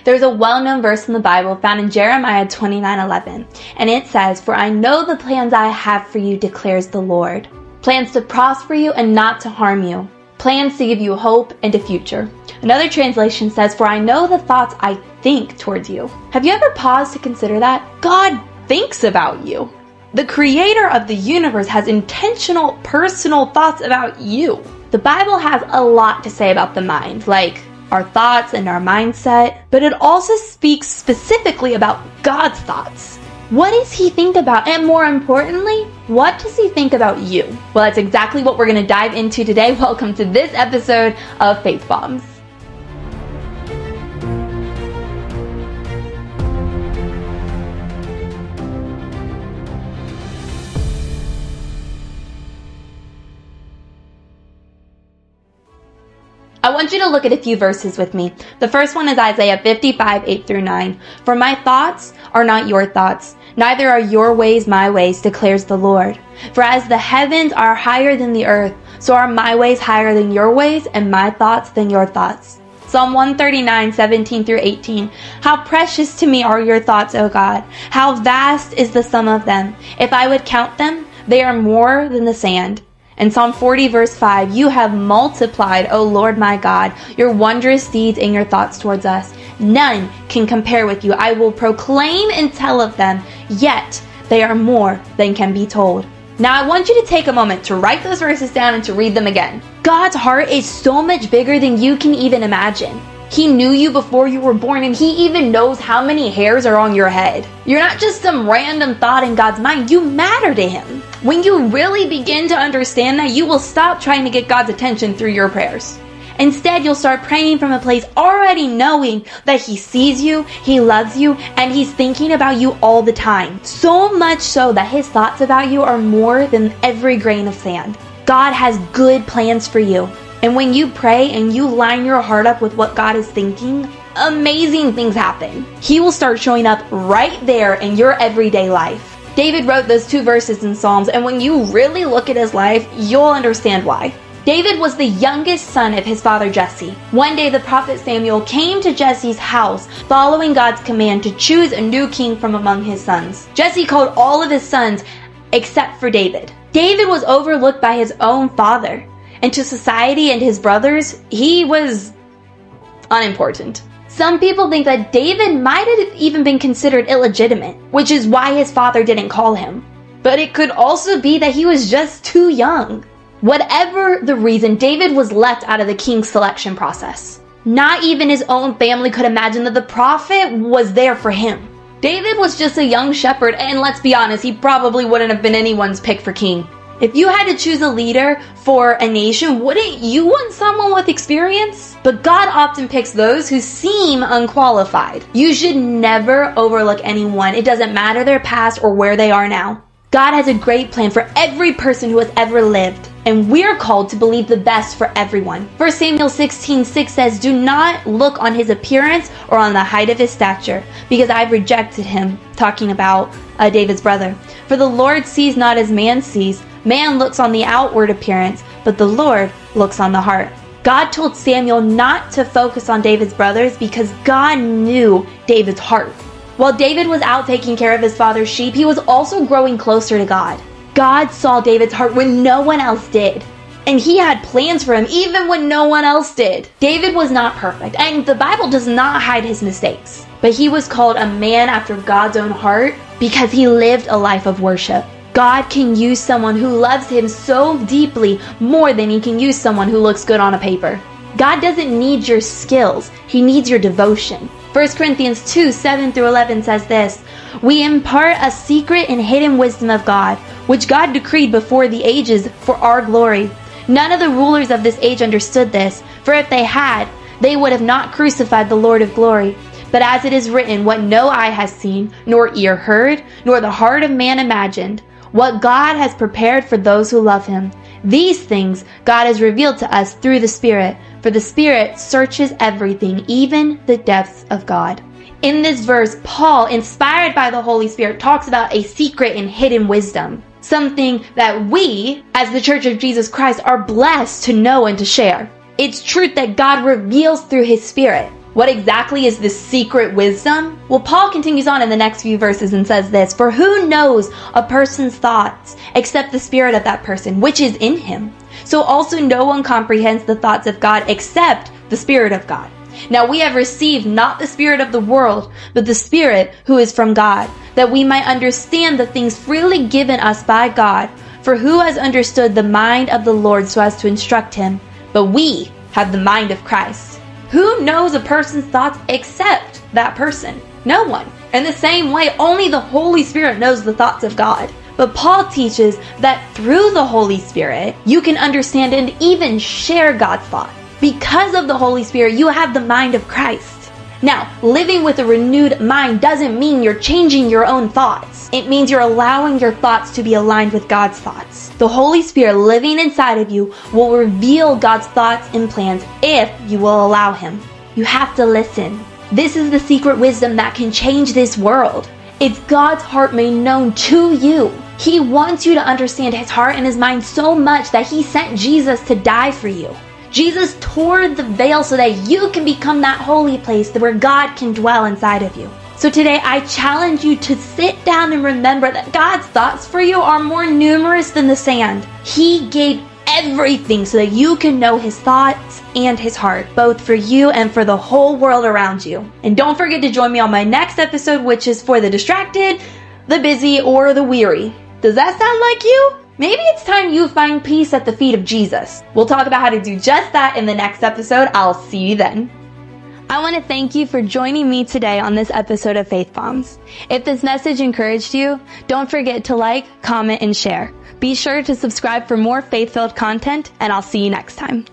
There's a well-known verse in the Bible found in Jeremiah 29:11, and it says, "For I know the plans I have for you, declares the Lord. Plans to prosper you and not to harm you. Plans to give you hope and a future." Another translation says, "For I know the thoughts I think towards you." Have you ever paused to consider that? God thinks about you. The creator of the universe has intentional, personal thoughts about you. The Bible has a lot to say about the mind, like our thoughts and our mindset, but it also speaks specifically about God's thoughts. What does he think about? And more importantly, what does he think about you? Well, that's exactly what we're going to dive into today. Welcome to this episode of Faith Bombs. I want you to look at a few verses with me. The first one is Isaiah 55:8-9. "For my thoughts are not your thoughts, neither are your ways my ways, declares the Lord. For as the heavens are higher than the earth, so are my ways higher than your ways, and my thoughts than your thoughts." Psalm 139:17-18. "How precious to me are your thoughts, O God! How vast is the sum of them! If I would count them, they are more than the sand." And Psalm 40:5, "You have multiplied, O Lord my God, your wondrous deeds and your thoughts towards us. None can compare with you. I will proclaim and tell of them, yet they are more than can be told." Now I want you to take a moment to write those verses down and to read them again. God's heart is so much bigger than you can even imagine. He knew you before you were born, and he even knows how many hairs are on your head. You're not just some random thought in God's mind. You matter to him. When you really begin to understand that, you will stop trying to get God's attention through your prayers. Instead, you'll start praying from a place already knowing that he sees you, he loves you, and he's thinking about you all the time. So much so that his thoughts about you are more than every grain of sand. God has good plans for you. And when you pray and you line your heart up with what God is thinking, amazing things happen. He will start showing up right there in your everyday life. David wrote those 2 verses in Psalms, and when you really look at his life, you'll understand why. David was the youngest son of his father Jesse. One day the prophet Samuel came to Jesse's house following God's command to choose a new king from among his sons. Jesse called all of his sons except for David. David was overlooked by his own father, and to society and his brothers, he was unimportant. Some people think that David might have even been considered illegitimate, which is why his father didn't call him. But it could also be that he was just too young. Whatever the reason, David was left out of the king's selection process. Not even his own family could imagine that the prophet was there for him. David was just a young shepherd, and let's be honest, he probably wouldn't have been anyone's pick for king. If you had to choose a leader for a nation, wouldn't you want someone with experience? But God often picks those who seem unqualified. You should never overlook anyone. It doesn't matter their past or where they are now. God has a great plan for every person who has ever lived, and we're called to believe the best for everyone. 1 Samuel 16:6 says, "Do not look on his appearance or on the height of his stature, because I've rejected him," talking about David's brother. "For the Lord sees not as man sees. Man looks on the outward appearance, but the Lord looks on the heart." God told Samuel not to focus on David's brothers because God knew David's heart. While David was out taking care of his father's sheep, he was also growing closer to God. God saw David's heart when no one else did, and he had plans for him even when no one else did. David was not perfect, and the Bible does not hide his mistakes, but he was called a man after God's own heart because he lived a life of worship. God can use someone who loves him so deeply more than he can use someone who looks good on a paper. God doesn't need your skills. He needs your devotion. 1 Corinthians 2:7-11 says this, "We impart a secret and hidden wisdom of God, which God decreed before the ages for our glory. None of the rulers of this age understood this, for if they had, they would have not crucified the Lord of glory. But as it is written, what no eye has seen, nor ear heard, nor the heart of man imagined, what God has prepared for those who love him. These things God has revealed to us through the Spirit, for the Spirit searches everything, even the depths of God." In this verse, Paul, inspired by the Holy Spirit, talks about a secret and hidden wisdom, something that we, as the Church of Jesus Christ, are blessed to know and to share. It's truth that God reveals through his Spirit. What exactly is this secret wisdom? Well, Paul continues on in the next few verses and says this, "For who knows a person's thoughts except the spirit of that person, which is in him? So also no one comprehends the thoughts of God except the Spirit of God. Now we have received not the spirit of the world, but the Spirit who is from God, that we might understand the things freely given us by God. For who has understood the mind of the Lord so as to instruct him? But we have the mind of Christ." Who knows a person's thoughts except that person? No one. In the same way, only the Holy Spirit knows the thoughts of God. But Paul teaches that through the Holy Spirit, you can understand and even share God's thoughts. Because of the Holy Spirit, you have the mind of Christ. Now, living with a renewed mind doesn't mean you're changing your own thoughts. It means you're allowing your thoughts to be aligned with God's thoughts. The Holy Spirit living inside of you will reveal God's thoughts and plans if you will allow Him. You have to listen. This is the secret wisdom that can change this world. It's God's heart made known to you. He wants you to understand His heart and His mind so much that He sent Jesus to die for you. Jesus tore the veil so that you can become that holy place where God can dwell inside of you. So today I challenge you to sit down and remember that God's thoughts for you are more numerous than the sand. He gave everything so that you can know His thoughts and His heart, both for you and for the whole world around you. And don't forget to join me on my next episode, which is for the distracted, the busy, or the weary. Does that sound like you? Maybe it's time you find peace at the feet of Jesus. We'll talk about how to do just that in the next episode. I'll see you then. I want to thank you for joining me today on this episode of Faith Bombs. If this message encouraged you, don't forget to like, comment, and share. Be sure to subscribe for more faith-filled content, and I'll see you next time.